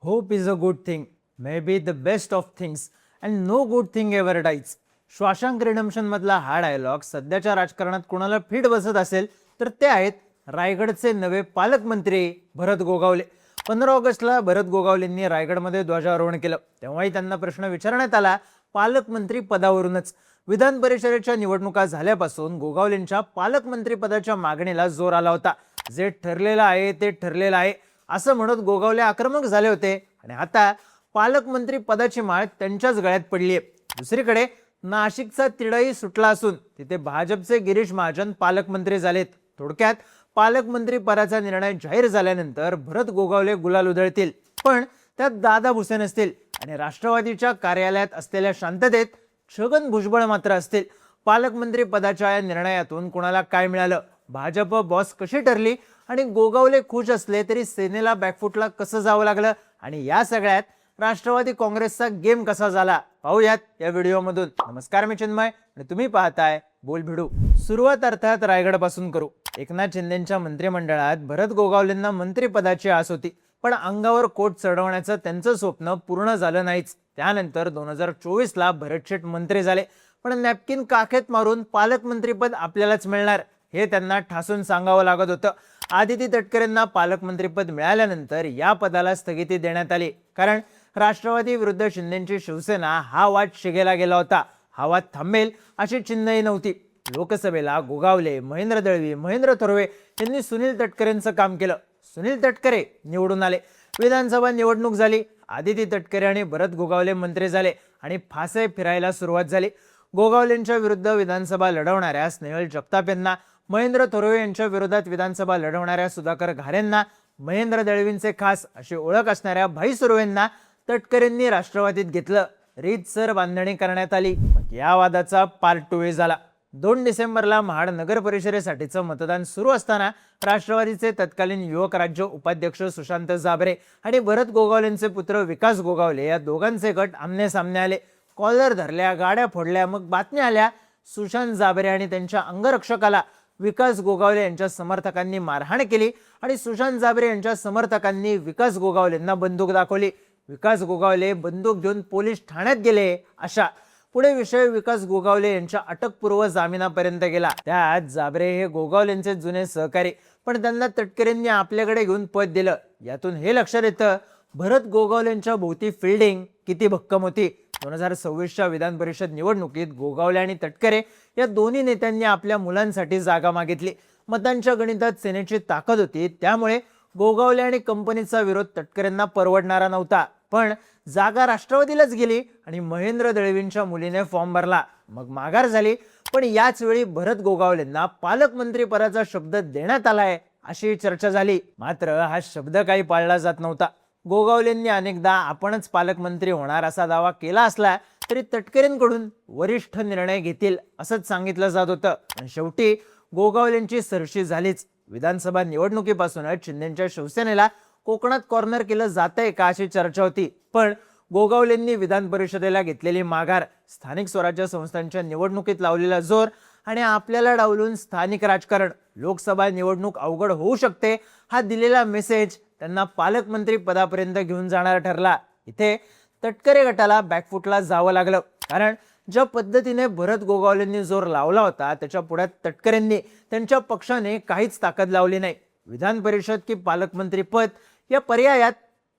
Hope is a good thing, maybe the best of things, and no good thing ever dies. Shawshank Redemption मधला हा dialogue सध्याच्या राजकारणात कोणाला fit बसत असेल तर ते आहेत रायगडचे नवे पालकमंत्री भरत गोगावले. 15 ऑगस्टला भरत गोगावलेंनी रायगडमध्ये ध्वजारोहण केलं. तेव्हाही त्यांना प्रश्न विचारण्यात आला पालकमंत्री पदावरूनच. विधान परिषदेच्या निवडणुका झाल्यापासून गोगावलेंच्या पालकमंत्री पदाच्या मागणीला जोर आला होता. जे ठरलेलं आहे ते ठरलेलं आहे असं म्हणत गोगावले आक्रमक झाले होते आणि आता पालकमंत्री पदाची माळ त्यांच्याच गळ्यात पडली आहे. दुसरीकडे नाशिकचा तिढाही सुटला असून तिथे भाजपचे गिरीश महाजन पालकमंत्री झालेत. थोडक्यात पालकमंत्री पदाचा निर्णय जाहीर झाल्यानंतर भरत गोगावले गुलाल उधळतील, पण त्यात दादा भुसे नसतील आणि राष्ट्रवादीच्या कार्यालयात असलेल्या शांततेत छगन भुजबळ मात्र असतील. पालकमंत्री पदाच्या या निर्णयातून कोणाला काय मिळालं, भाजप बॉस कशी ठरली आणि गोगावले खुश असले तरी सेनेला बॅकफुटला कसं जावं लागलं आणि या सगळ्यात राष्ट्रवादी काँग्रेसचा गेम कसा झाला पाहूयात या व्हिडिओमधून. नमस्कार, मी चिन्मय आणि तुम्ही पाहताय बोल भिडू. सुरुवात अर्थात रायगड पासून करू. एकनाथ शिंदेंच्या मंत्रिमंडळात भरत गोगावलेंना मंत्रिपदाची आस होती, पण अंगावर कोट चढवण्याचं त्यांचं स्वप्न पूर्ण झालं नाहीच. त्यानंतर 2024ला भरतशेठ मंत्री झाले, पण नॅपकिन काखेत मारून पालकमंत्रीपद आपल्यालाच मिळणार हे त्यांना ठासून सांगावं लागत होतं. आदिती तटकरेंना पालकमंत्रीपद मिळाल्यानंतर या पदाला स्थगिती देण्यात आली, कारण राष्ट्रवादी विरुद्ध शिंदेची शिवसेना हा वाद शिगेला गेला होता. हा वाद थांबेल अशी चिन्हही नव्हती. लोकसभेला गोगावले, महेंद्र दळवी, महेंद्र थोरवे यांनी सुनील तटकरेंचं काम केलं. सुनील तटकरे निवडून आले. विधानसभा निवडणूक झाली. आदिती तटकरे आणि भरत गोगावले मंत्री झाले आणि फासे फिरायला सुरुवात झाली. गोगावलेंच्या विरुद्ध विधानसभा लढवणाऱ्या स्नेहल जगताप यांना, महेंद्र थोरवे यांच्या विरोधात विधानसभा लढवणाऱ्या सुधाकर घारेंना, महेंद्र दळवींचे खास अशी ओळख असणाऱ्या भाई सुर्वेंना तटकरेंनी राष्ट्रवादीत घेतलं. रीतसर बांधणी करण्यात आली. मग या वादाचा पार्ट 2 झाला. 2 डिसेंबरला महाड नगर परिषदेसाठीचं मतदान सुरू असताना राष्ट्रवादीचे तत्कालीन युवक राज्य उपाध्यक्ष सुशांत जाबरे आणि भरत गोगावलेंचे पुत्र विकास गोगावले या दोघांचे गट आमने सामने आले. कॉलर धरल्या, गाड्या फोडल्या, मग बातम्या आल्या सुशांत जाबरे आणि त्यांच्या अंगरक्षकाला विकास गोगावले यांच्या समर्थकांनी मारहाण केली आणि सुशांत जाबरे यांच्या समर्थकांनी विकास गोगावलेंना बंदूक दाखवली. विकास गोगावले बंदूक घेऊन पोलीस ठाण्यात गेले. अशा पुढे विषय विकास गोगावले यांच्या अटकपूर्व जामिनापर्यंत गेला. त्यात जाबरे हे गोगावलेंचे जुने सहकारी, पण त्यांना तटकरेंनी आपल्याकडे घेऊन पद दिलं. यातून हे लक्षात येतं भरत गोगावलेंच्या भोवती फिल्डिंग किती भक्कम होती. 2026च्या विधान परिषद निवडणुकीत गोगावले आणि तटकरे या दोन्ही नेत्यांनी आपल्या मुलांसाठी जागा मागितली. मतांच्या गणितात सेनेची ताकद होती, त्यामुळे गोगावले आणि कंपनीचा विरोध तटकरेंना परवडणारा नव्हता. पण जागा राष्ट्रवादीलाच गेली आणि महेंद्र दळवींच्या मुलीने फॉर्म भरला. मग माघार झाली, पण याच वेळी भरत गोगावलेंना पालकमंत्री पदाचा शब्द देण्यात आलाय अशी चर्चा झाली. मात्र हा शब्द काही पाळला जात नव्हता. गोगावलेंनी अनेकदा आपणच पालकमंत्री होणार असा दावा केला असला तरी तटकरेंकडून वरिष्ठ निर्णय घेतील असंच सांगितलं जात होतं. आणि शेवटी गोगावलेंची सरशी झालीच. विधानसभा निवडणुकीपासूनच शिंदेच्या शिवसेनेला कोकणात कॉर्नर केलं जातंय का अशी चर्चा होती, पण गोगावलेंनी विधान परिषदेला घेतलेली माघार, स्थानिक स्वराज्य संस्थांच्या निवडणुकीत लावलेला जोर आणि आपल्याला डावलून स्थानिक राजकारण, लोकसभा निवडणूक अवघड होऊ शकते हा दिलेला मेसेज त्यांना पालकमंत्री पदापर्यंत घेऊन जाणारा ठरला. इथे तटकरे गटाला बॅकफुटला जावं लागलं, कारण ज्या पद्धतीने भरत गोगावलेंनी जोर लावला होता त्याच्या पुढ्यात तटकरेंनी, त्यांच्या पक्षाने काहीच ताकद लावली नाही. विधान परिषद की पालकमंत्री पद या पर्यायात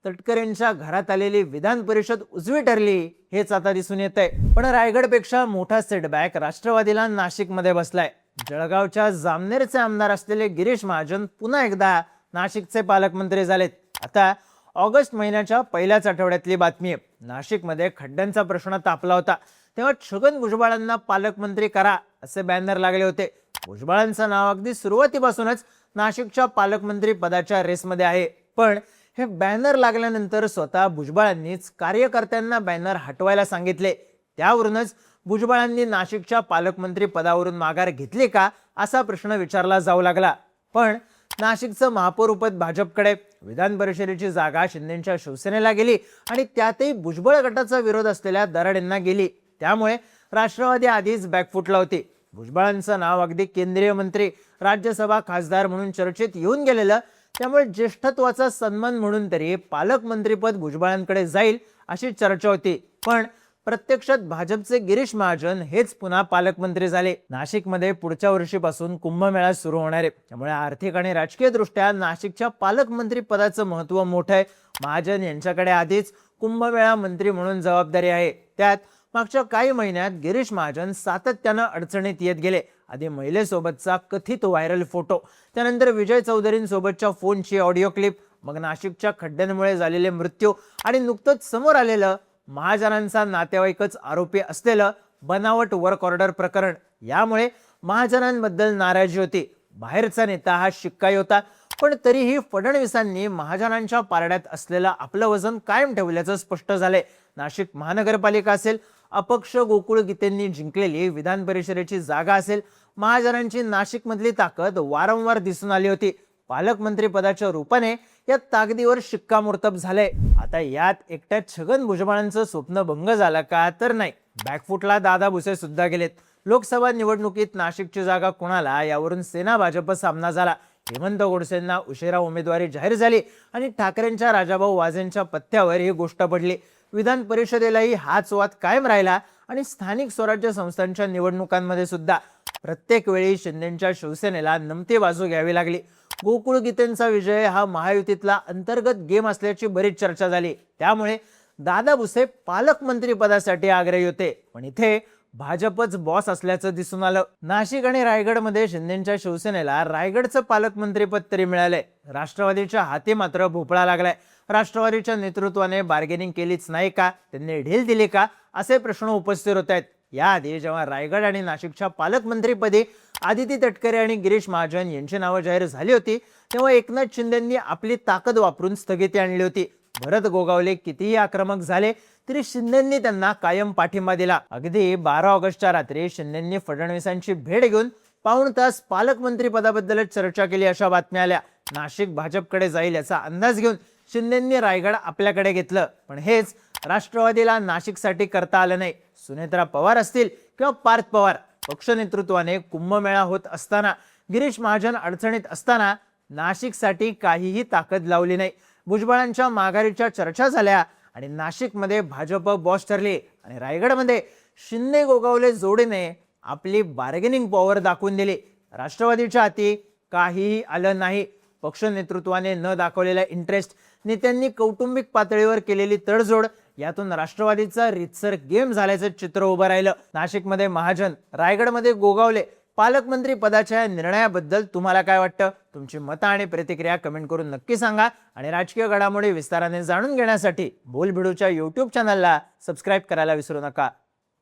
तटकरेंच्या घरात आलेली विधान परिषद उजवी ठरली हेच आता दिसून येत आहे. पण रायगडपेक्षा मोठा सेटबॅक राष्ट्रवादीला नाशिकमध्ये बसलाय. जळगावच्या जामनेरचे आमदार असलेले गिरीश महाजन पुन्हा एकदा नाशिकचे पालकमंत्री झालेत. आता ऑगस्ट महिन्याच्या पहिल्याच आठवड्यातली बातमी आहे. नाशिकमध्ये खड्ड्यांचा प्रश्न तापला होता, तेव्हा छगन भुजबळांना पालकमंत्री करा असे बॅनर लागले होते. भुजबळांचं नाव अगदी सुरुवातीपासूनच नाशिकच्या पालकमंत्री पदाच्या रेसमध्ये आहे, पण हे बॅनर लागल्यानंतर स्वतः भुजबळांनीच कार्यकर्त्यांना बॅनर हटवायला सांगितले. त्यावरूनच भुजबळांनी नाशिकच्या पालकमंत्री पदावरून माघार घेतली का असा प्रश्न विचारला जाऊ लागला. पण नाशिकचं महापौर पद भाजपकडे, विधान परिषदेची जागा शिंदेच्या शिवसेनेला गेली आणि त्यातही भुजबळ गटाचा विरोध असलेल्या दराडेंना गेली. त्यामुळे राष्ट्रवादी आधीच बॅकफुटला होती. भुजबळांचं नाव अगदी केंद्रीय मंत्री, राज्यसभा खासदार म्हणून चर्चेत येऊन गेलेलं त्यामुळे ज्येष्ठत्वाचा सन्मान म्हणून तरी पालकमंत्रीपद भुजबळांकडे जाईल अशी चर्चा होती. पण प्रत्यक्षात भाजपचे गिरीश महाजन हेच पुन्हा पालकमंत्री झाले. नाशिकमध्ये पुढच्या वर्षीपासून कुंभमेळा सुरू होणार आहे. त्यामुळे आर्थिक आणि राजकीय दृष्ट्या नाशिकच्या पालकमंत्री पदाचं महत्त्व मोठं आहे. महाजन यांच्याकडे आधीच कुंभमेळा मंत्री म्हणून जबाबदारी आहे. त्यात मागच्या काही महिन्यात गिरीश महाजन सातत्यानं अडचणीत येत गेले. आधी महिलेसोबतचा कथित व्हायरल फोटो, त्यानंतर विजय चौधरींसोबतच्या फोनची ऑडिओ क्लिप, मग नाशिकच्या खड्ड्यांमुळे झालेले मृत्यू आणि नुकतंच समोर आलेलं महाजनांचा नातेवाईकच आरोपी असलेलं बनावट वर्क ऑर्डर प्रकरण. यामुळे महाजनांबद्दल नाराजी होती. बाहेरचा नेता हा शिक्काई होता, पण तरीही फडणवीसांनी महाजनांच्या पारड्यात असलेलं आपलं वजन कायम ठेवल्याचं स्पष्ट झालंय. नाशिक महानगरपालिका असेल, अपक्ष गोकुळ गीतेंनी जिंकलेली विधान परिषदेची जागा असेल, महाजनांची नाशिकमधली ताकद वारंवार दिसून आली होती. पालकमंत्री पदाच्या रूपाने या ताकदीवर शिक्कामोर्तब झालंय. आता यात एकट्या छगन भुजबळांचं स्वप्न भंग झालं का? तर नाही. बॅकफुटला दादा भुसे सुद्धा गेलेत. लोकसभा निवडणुकीत नाशिकची जागा कोणाला यावरून सेना भाजप सामना झाला. हेमंत गोडसेंना उशिरा उमेदवारी जाहीर झाली आणि ठाकरेंच्या राजाभाऊ वाजेंच्या पत्त्यावर ही गोष्ट पडली. विधान परिषदेलाही हाच वाद कायम राहिला आणि स्थानिक स्वराज्य संस्थांच्या निवडणुकांमध्ये सुद्धा प्रत्येक वेळी शिंदेच्या शिवसेनेला नमती बाजू घ्यावी लागली. गोकुळ गीतेंचा विजय हा महायुतीतला अंतर्गत गेम असल्याची बरीच चर्चा झाली. त्यामुळे दादा भुसे पालकमंत्री पदासाठी आग्रही होते, पण इथे भाजपच बॉस असल्याचं दिसून आलं. नाशिक आणि रायगडमध्ये शिंदेच्या शिवसेनेला रायगडचं पालकमंत्रीपद तरी मिळालंय. राष्ट्रवादीच्या हाती मात्र भोपळा लागलाय. राष्ट्रवादीच्या नेतृत्वाने बार्गेनिंग केलीच नाही का? त्यांनी ढील दिली का? असे प्रश्न उपस्थित होत आहेत. याआधी जेव्हा रायगड आणि नाशिकच्या पालकमंत्रीपदी आदिती तटकरे आणि गिरीश महाजन यांची नावं जाहीर झाली होती, तेव्हा एकनाथ शिंदेंनी आपली ताकद वापरून स्थगिती आणली होती. भरत गोगावले कितीही आक्रमक झाले तरी शिंदेंनी त्यांना कायम पाठिंबा दिला. अगदी 12 ऑगस्टच्या रात्री शिंदेंनी फडणवीसांची भेट घेऊन पाऊण तास पालकमंत्री पदाबद्दलच चर्चा केली अशा बातम्या आल्या. नाशिक भाजपकडे जाईल याचा अंदाज घेऊन शिंदेंनी रायगड आपल्याकडे घेतलं. पण हेच राष्ट्रवादीला नाशिकसाठी करता आलं नाही. सुनेत्रा पवार असतील किंवा पार्थ पवार, पक्ष नेतृत्वाने कुंभमेळा होत असताना, गिरीश महाजन अडचणीत असताना नाशिकसाठी काहीही ताकद लावली नाही. भुजबळांच्या माघारीच्या चर्चा झाल्या आणि नाशिकमध्ये भाजप बॉस ठरली आणि रायगडमध्ये शिंदे गोगावले जोडीने आपली बार्गेनिंग पॉवर दाखवून दिली. राष्ट्रवादीच्या हाती काहीही आलं नाही. पक्ष नेतृत्वाने न दाखवलेला इंटरेस्ट, नेत्यांनी कौटुंबिक पातळीवर केलेली तडजोड, यातून राष्ट्रवादीचा रितसर गेम झाल्याचं चित्र उभं राहिलं. नाशिकमध्ये महाजन, रायगडमध्ये गोगावले, पालकमंत्री पदाच्या निर्णयाबद्दल तुम्हाला काय वाटतं? तुमची मतं आणि प्रतिक्रिया कमेंट करून नक्की सांगा आणि राजकीय घडामोडी विस्ताराने जाणून घेण्यासाठी बोलबिडूच्या YouTube चॅनलला सबस्क्राईब करायला विसरू नका.